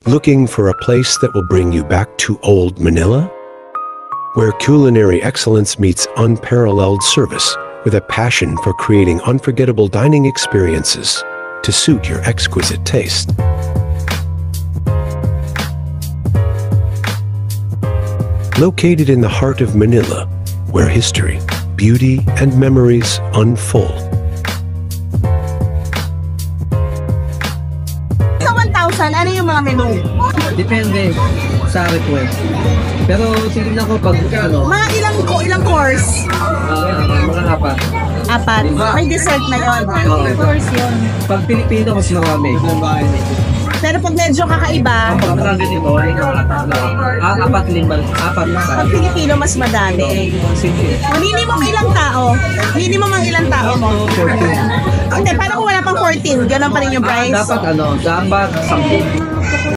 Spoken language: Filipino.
Looking for a place that will bring you back to Old Manila? Where culinary excellence meets unparalleled service with a passion for creating unforgettable dining experiences to suit your exquisite taste. Located in the heart of Manila, where history, beauty, and memories unfold. Sa 1,000, ano yung mga menu? Depende sa request. Pero tingnan ko pag Mga ilang course? mga apat. Apat. May dessert na yun. Course yun. Pag Pilipino, mas marami. Pero pag medyo kakaiba, Pag ganito, apat limbal. Apat na pag Pilipino, mas madami. Sige. Minimum ilang tao? Minimum ang ilang tao mo? 14. Okay, paano kung wala pang 14? Ganon pa rin yung price? Dapat dapat 10.